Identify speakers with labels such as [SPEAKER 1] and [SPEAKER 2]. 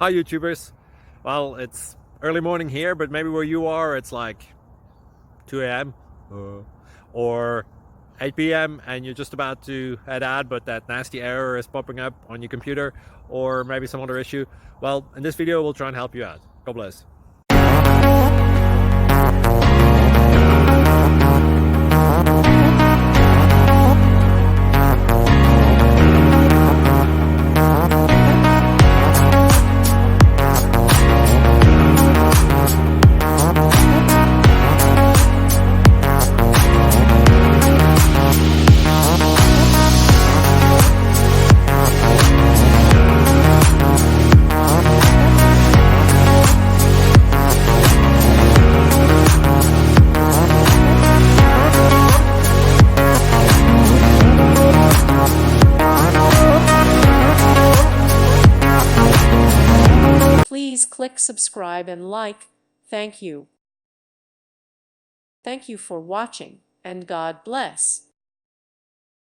[SPEAKER 1] Hi YouTubers. Well, it's early morning here, but maybe where you are it's like 2 a.m. or 8 p.m. and you're just about to head out, but that nasty error is popping up on your computer, or maybe some other issue. Well, in this video we'll try and help you out. God bless.
[SPEAKER 2] Please click subscribe and like. Thank you. Thank you for watching, and God bless.